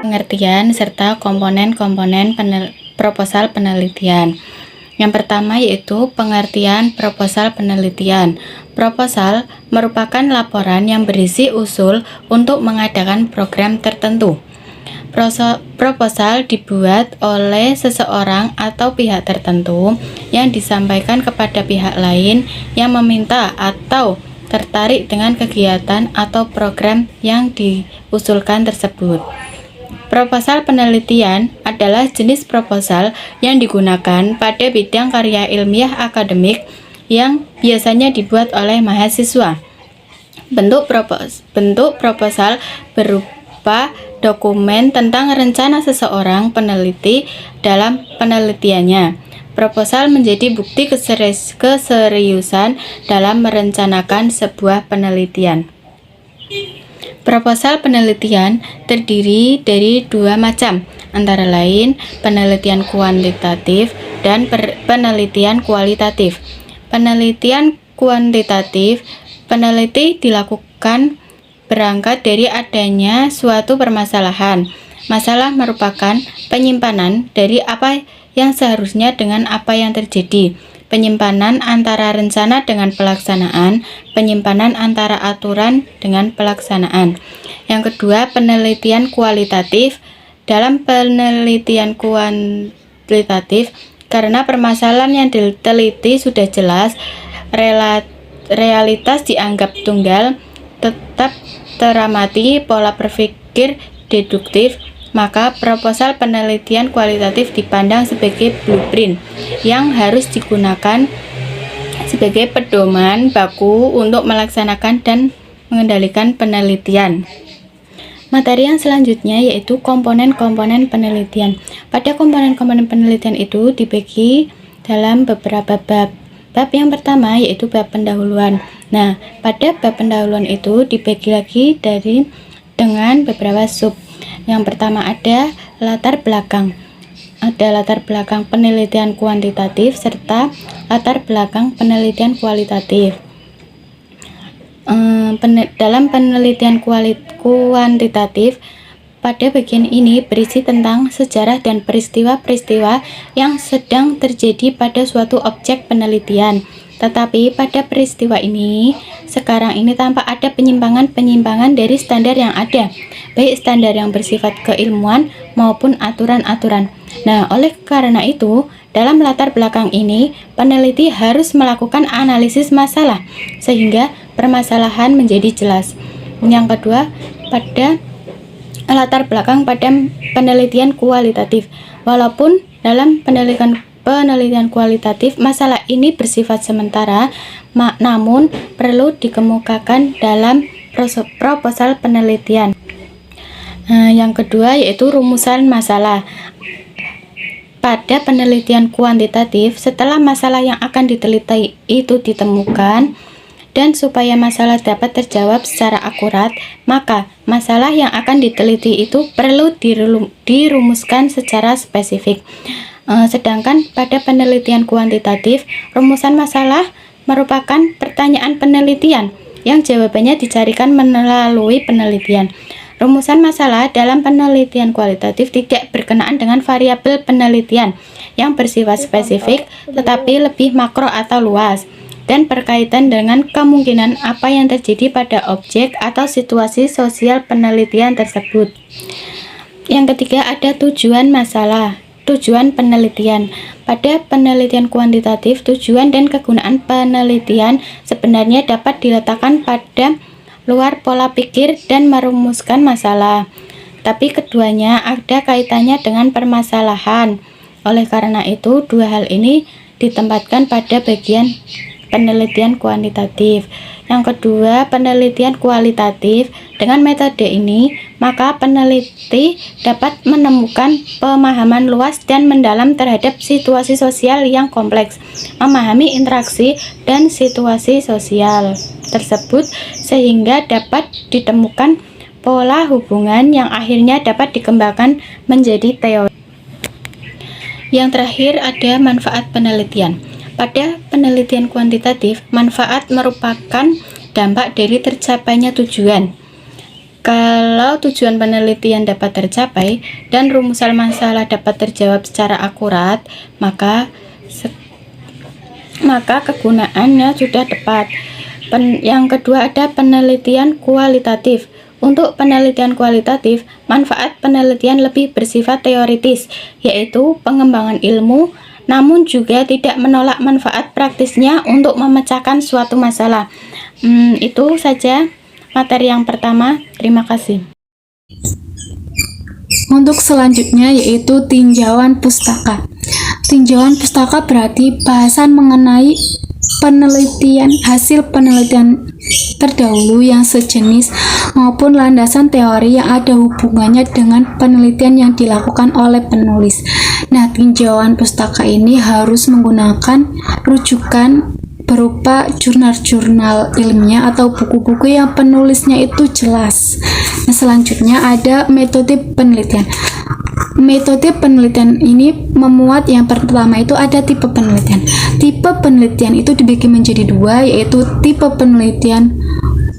pengertian serta komponen-komponen proposal penelitian. Yang pertama yaitu pengertian proposal penelitian. Proposal merupakan laporan yang berisi usul untuk mengadakan program tertentu. Proposal dibuat oleh seseorang atau pihak tertentu yang disampaikan kepada pihak lain yang meminta atau tertarik dengan kegiatan atau program yang diusulkan tersebut. Proposal penelitian adalah jenis proposal yang digunakan pada bidang karya ilmiah akademik yang biasanya dibuat oleh mahasiswa. Bentuk proposal berupa dokumen tentang rencana seseorang peneliti dalam penelitiannya. Proposal menjadi bukti keseriusan dalam merencanakan sebuah penelitian. Proposal penelitian terdiri dari dua macam, antara lain penelitian kuantitatif dan penelitian kualitatif. Penelitian kuantitatif, peneliti dilakukan berangkat dari adanya suatu permasalahan. Masalah merupakan penyimpanan dari apa yang seharusnya dengan apa yang terjadi. Penyimpanan antara rencana dengan pelaksanaan, penyimpanan antara aturan dengan pelaksanaan. Yang kedua, penelitian kualitatif. Dalam penelitian kualitatif, karena permasalahan yang diteliti sudah jelas, realitas dianggap tunggal, tetap teramati, pola berpikir deduktif, maka proposal penelitian kualitatif dipandang sebagai blueprint yang harus digunakan sebagai pedoman baku untuk melaksanakan dan mengendalikan penelitian. Materi yang selanjutnya yaitu komponen-komponen penelitian. Pada komponen-komponen penelitian itu dibagi dalam beberapa bab. Bab yang pertama yaitu bab pendahuluan. Nah, pada bab pendahuluan itu dibagi lagi dengan beberapa sub. Yang pertama ada latar belakang. Ada latar belakang penelitian kuantitatif serta latar belakang penelitian kualitatif. Dalam penelitian kuantitatif, pada bagian ini berisi tentang sejarah dan peristiwa-peristiwa yang sedang terjadi pada suatu objek penelitian. Tetapi pada peristiwa ini, sekarang ini tampak ada penyimpangan-penyimpangan dari standar yang ada, baik standar yang bersifat keilmuan maupun aturan-aturan. Nah, oleh karena itu, dalam latar belakang ini, peneliti harus melakukan analisis masalah, sehingga permasalahan menjadi jelas. Yang kedua, pada latar belakang pada penelitian kualitatif. Walaupun dalam penelitian kualitatif masalah ini bersifat sementara, namun perlu dikemukakan dalam proposal penelitian. Yang kedua yaitu rumusan masalah. Pada penelitian kuantitatif, setelah masalah yang akan diteliti itu ditemukan dan supaya masalah dapat terjawab secara akurat, maka masalah yang akan diteliti itu perlu dirumuskan secara spesifik. Sedangkan pada penelitian kuantitatif, rumusan masalah merupakan pertanyaan penelitian yang jawabannya dicarikan melalui penelitian. Rumusan masalah dalam penelitian kualitatif tidak berkenaan dengan variabel penelitian yang bersifat spesifik tetapi lebih makro atau luas dan berkaitan dengan kemungkinan apa yang terjadi pada objek atau situasi sosial penelitian tersebut. Yang ketiga ada tujuan masalah. Tujuan penelitian. Pada penelitian kuantitatif, tujuan dan kegunaan penelitian sebenarnya dapat diletakkan pada luar pola pikir dan merumuskan masalah. Tapi keduanya ada kaitannya dengan permasalahan. Oleh karena itu, dua hal ini ditempatkan pada bagian penelitian kuantitatif. Yang kedua, penelitian kualitatif. Dengan metode ini, maka peneliti dapat menemukan pemahaman luas dan mendalam terhadap situasi sosial yang kompleks, memahami interaksi dan situasi sosial tersebut sehingga dapat ditemukan pola hubungan yang akhirnya dapat dikembangkan menjadi teori. Yang terakhir ada manfaat penelitian. Pada penelitian kuantitatif, manfaat merupakan dampak dari tercapainya tujuan. Kalau tujuan penelitian dapat tercapai dan rumusan masalah dapat terjawab secara akurat, maka kegunaannya sudah tepat. Yang kedua ada penelitian kualitatif. Untuk penelitian kualitatif, manfaat penelitian lebih bersifat teoritis, yaitu pengembangan ilmu, namun juga tidak menolak manfaat praktisnya untuk memecahkan suatu masalah. Itu saja materi yang pertama. Terima kasih. Untuk selanjutnya yaitu tinjauan pustaka. Tinjauan pustaka berarti bahasan mengenai hasil penelitian terdahulu yang sejenis maupun landasan teori yang ada hubungannya dengan penelitian yang dilakukan oleh penulis. Nah, tinjauan pustaka ini harus menggunakan rujukan berupa jurnal-jurnal ilmiah atau buku-buku yang penulisnya itu jelas. Nah, selanjutnya ada metode penelitian. Metode penelitian ini memuat yang pertama itu ada tipe penelitian. Tipe penelitian itu dibagi menjadi dua, yaitu tipe penelitian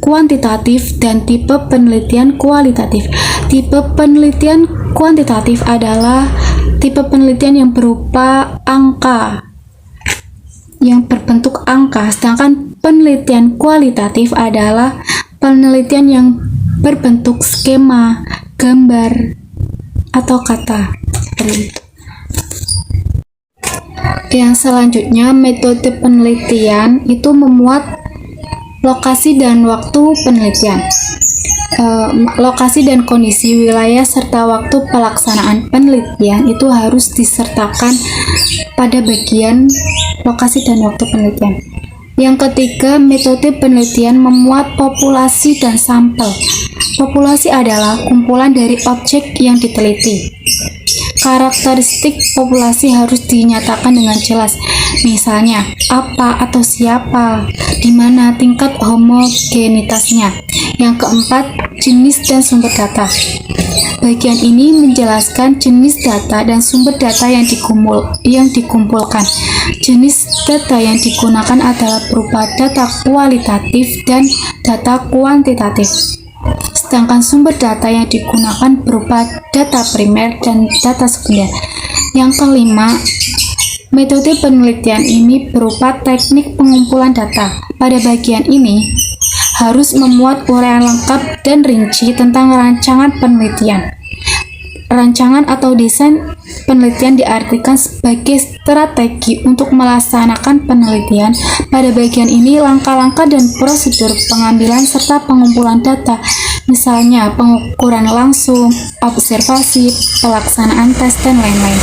kuantitatif dan tipe penelitian kualitatif. Tipe penelitian kuantitatif adalah tipe penelitian yang berupa angka, yang berbentuk angka, sedangkan penelitian kualitatif adalah penelitian yang berbentuk skema, gambar, atau kata. Seperti itu. Yang selanjutnya, metode penelitian itu memuat lokasi dan waktu penelitian. Lokasi dan kondisi wilayah serta waktu pelaksanaan penelitian itu harus disertakan pada bagian lokasi dan waktu penelitian. Yang ketiga, metode penelitian memuat populasi dan sampel. Populasi adalah kumpulan dari objek yang diteliti. Karakteristik populasi harus dinyatakan dengan jelas, misalnya apa atau siapa, di mana tingkat homogenitasnya. Yang keempat, jenis dan sumber data. Bagian ini menjelaskan jenis data dan sumber data yang dikumpulkan. Jenis data yang digunakan adalah berupa data kualitatif dan data kuantitatif. Sedangkan sumber data yang digunakan berupa data primer dan data sekunder. Yang kelima, metode penelitian ini berupa teknik pengumpulan data. Pada bagian ini, harus memuat uraian lengkap dan rinci tentang rancangan penelitian. Rancangan atau desain penelitian diartikan sebagai strategi untuk melaksanakan penelitian. Pada bagian ini, langkah-langkah dan prosedur pengambilan serta pengumpulan data, misalnya pengukuran langsung, observasi, pelaksanaan tes, dan lain-lain.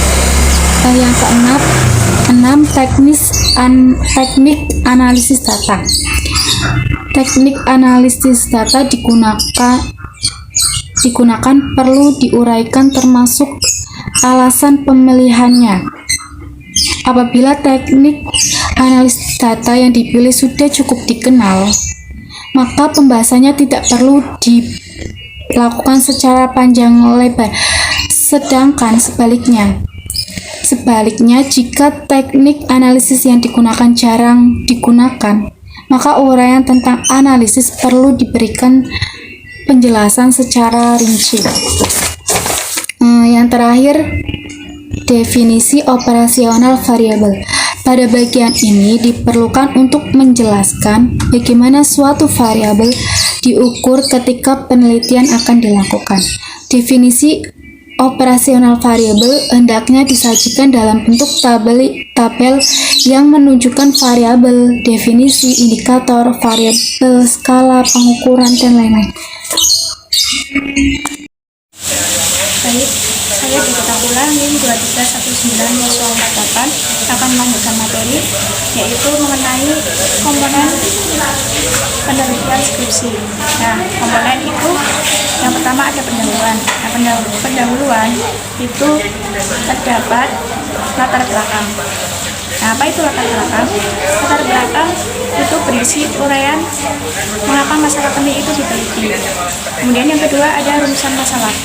Yang keenam, teknik analisis data. Teknik analisis data digunakan perlu diuraikan termasuk alasan pemilihannya. Apabila teknik analisis data yang dipilih sudah cukup dikenal, maka pembahasannya tidak perlu dilakukan secara panjang lebar. Sedangkan sebaliknya, jika teknik analisis yang digunakan jarang digunakan, maka uraian tentang analisis perlu diberikan penjelasan secara rinci. Yang terakhir, definisi operasional variabel. Pada bagian ini diperlukan untuk menjelaskan bagaimana suatu variabel diukur ketika penelitian akan dilakukan. Definisi operasional variabel hendaknya disajikan dalam bentuk tabel yang menunjukkan variabel, definisi, indikator, variabel, skala, pengukuran, dan lain-lain. Baik, saya Dr. Bulan NIM 2319-48 akan melanjutkan materi, yaitu mengenai komponen penelitian skripsi. Nah, komponen itu yang pertama ada pendahuluan. Nah, pendahuluan itu terdapat latar belakang. Nah, apa itu latar belakang? Latar belakang itu berisi uraian mengapa masalah penting itu diteliti. Kemudian yang kedua ada rumusan masalah.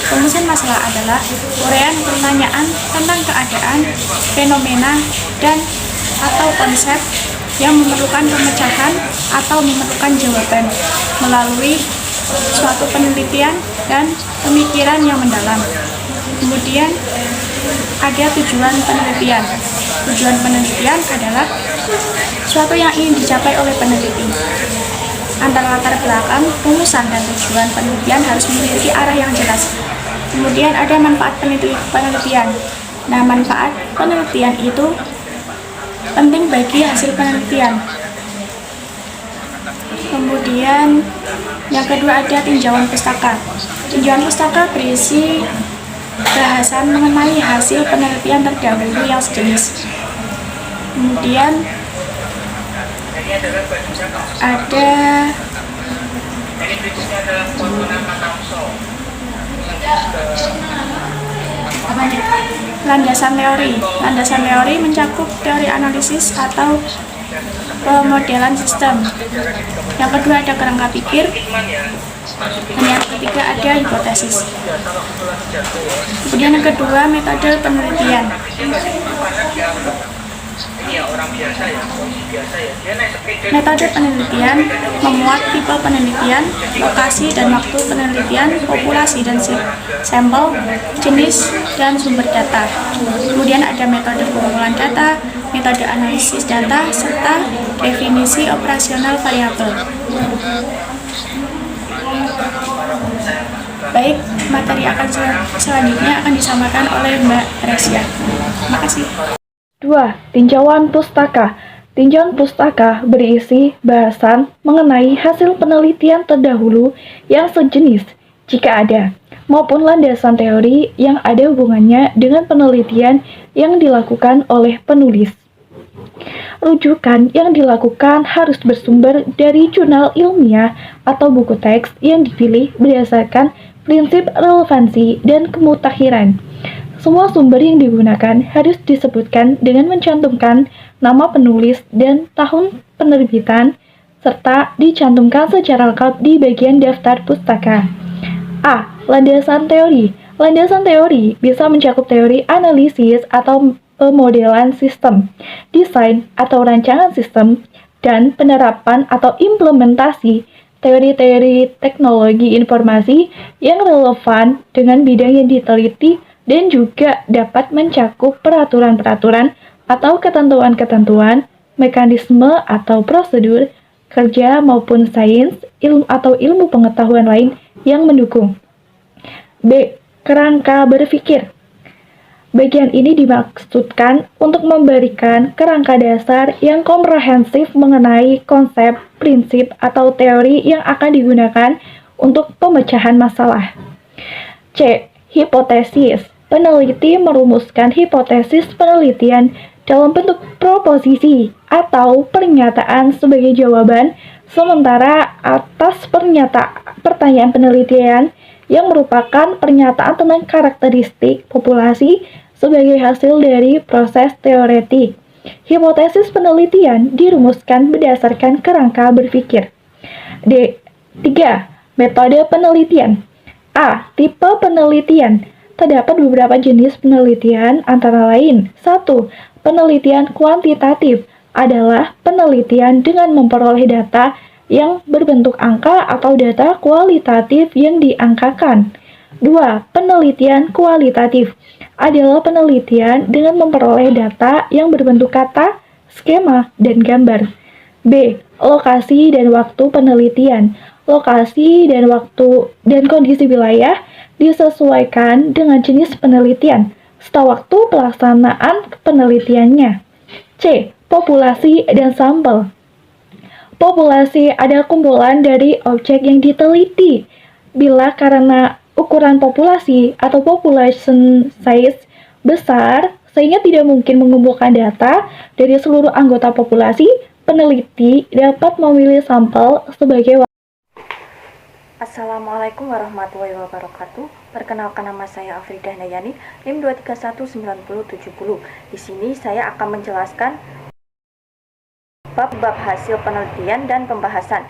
Rumusan masalah adalah uraian pertanyaan tentang keadaan, fenomena, dan atau konsep yang memerlukan pemecahan atau memerlukan jawaban melalui suatu penelitian dan pemikiran yang mendalam. Kemudian ada tujuan penelitian. Tujuan penelitian adalah suatu yang ingin dicapai oleh peneliti. Antara latar belakang, rumusan, dan tujuan penelitian harus memiliki arah yang jelas. Kemudian ada manfaat penelitian. Nah, manfaat penelitian itu penting bagi hasil penelitian. Kemudian yang kedua ada tinjauan pustaka. Tinjauan pustaka berisi bahasan mengenai hasil penelitian terdahulu yang sejenis. Kemudian ada landasan teori. Landasan teori mencakup teori analisis atau pemodelan sistem. Yang kedua ada kerangka pikir. Dan yang ketiga ada hipotesis. Kemudian yang kedua metode penelitian. Metode penelitian memuat tipe penelitian, lokasi dan waktu penelitian, populasi dan sampel, jenis dan sumber data. Kemudian ada metode pengumpulan data, metode analisis data, serta definisi operasional variabel. Baik, materi selanjutnya akan disampaikan oleh Mbak Resya. Terima kasih. 2. Tinjauan pustaka. Tinjauan pustaka berisi bahasan mengenai hasil penelitian terdahulu yang sejenis, jika ada, maupun landasan teori yang ada hubungannya dengan penelitian yang dilakukan oleh penulis. Rujukan yang dilakukan harus bersumber dari jurnal ilmiah atau buku teks yang dipilih berdasarkan prinsip relevansi dan kemutakhiran. Semua sumber yang digunakan harus disebutkan dengan mencantumkan nama penulis dan tahun penerbitan, serta dicantumkan secara lengkap di bagian daftar pustaka. A. Landasan teori. Landasan teori bisa mencakup teori analisis atau pemodelan sistem, desain atau rancangan sistem, dan penerapan atau implementasi teori-teori teknologi informasi yang relevan dengan bidang yang diteliti dan juga dapat mencakup peraturan-peraturan atau ketentuan-ketentuan, mekanisme atau prosedur, kerja maupun sains, ilmu atau ilmu pengetahuan lain yang mendukung. B. Kerangka berpikir. Bagian ini dimaksudkan untuk memberikan kerangka dasar yang komprehensif mengenai konsep, prinsip, atau teori yang akan digunakan untuk pemecahan masalah. C. Hipotesis. Peneliti merumuskan hipotesis penelitian dalam bentuk proposisi atau pernyataan sebagai jawaban sementara atas pertanyaan penelitian yang merupakan pernyataan tentang karakteristik populasi sebagai hasil dari proses teoretik. Hipotesis penelitian dirumuskan berdasarkan kerangka berpikir. D. 3. Metode penelitian. A. Tipe penelitian. Terdapat beberapa jenis penelitian antara lain. 1. Penelitian kuantitatif adalah penelitian dengan memperoleh data yang berbentuk angka atau data kualitatif yang diangkakan. 2. Penelitian kualitatif adalah penelitian dengan memperoleh data yang berbentuk kata, skema, dan gambar. B. Lokasi dan waktu penelitian. Lokasi dan waktu dan kondisi wilayah disesuaikan dengan jenis penelitian serta waktu pelaksanaan penelitiannya. C. Populasi dan sampel. Populasi adalah kumpulan dari objek yang diteliti. Bila karena ukuran populasi atau population size besar, sehingga tidak mungkin mengumpulkan data dari seluruh anggota populasi, peneliti dapat memilih sampel sebagai. Assalamualaikum warahmatullahi wabarakatuh. Perkenalkan, nama saya Afridah Nayani, NIM 2319070. Di sini saya akan menjelaskan bab-bab hasil penelitian dan pembahasan.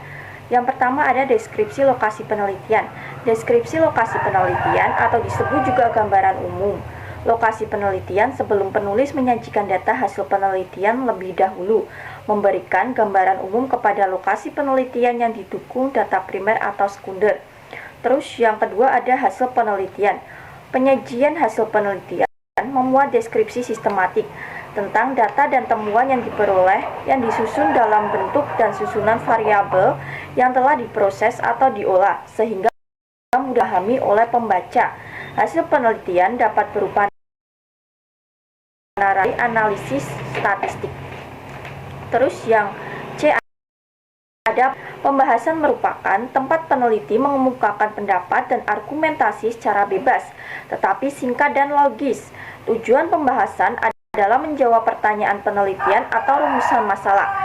Yang pertama ada deskripsi lokasi penelitian. Deskripsi lokasi penelitian atau disebut juga gambaran umum. Lokasi penelitian sebelum penulis menyajikan data hasil penelitian lebih dahulu, memberikan gambaran umum kepada lokasi penelitian yang didukung data primer atau sekunder. Terus yang kedua ada hasil penelitian. Penyajian hasil penelitian memuat deskripsi sistematik tentang data dan temuan yang diperoleh yang disusun dalam bentuk dan susunan variabel yang telah diproses atau diolah sehingga mudah dipahami oleh pembaca. Hasil penelitian dapat berupa narasi, analisis, statistik. Terus yang C ada pembahasan merupakan tempat peneliti mengemukakan pendapat dan argumentasi secara bebas, tetapi singkat dan logis. Tujuan pembahasan adalah menjawab pertanyaan penelitian atau rumusan masalah.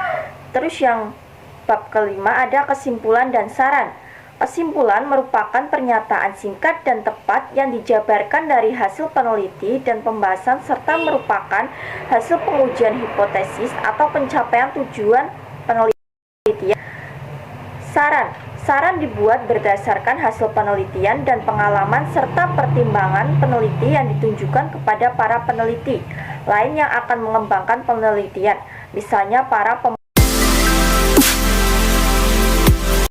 Terus yang bab kelima ada kesimpulan dan saran. Kesimpulan merupakan pernyataan singkat dan tepat yang dijabarkan dari hasil peneliti dan pembahasan serta merupakan hasil pengujian hipotesis atau pencapaian tujuan penelitian. Saran dibuat berdasarkan hasil penelitian dan pengalaman serta pertimbangan peneliti yang ditunjukkan kepada para peneliti lain yang akan mengembangkan penelitian, misalnya para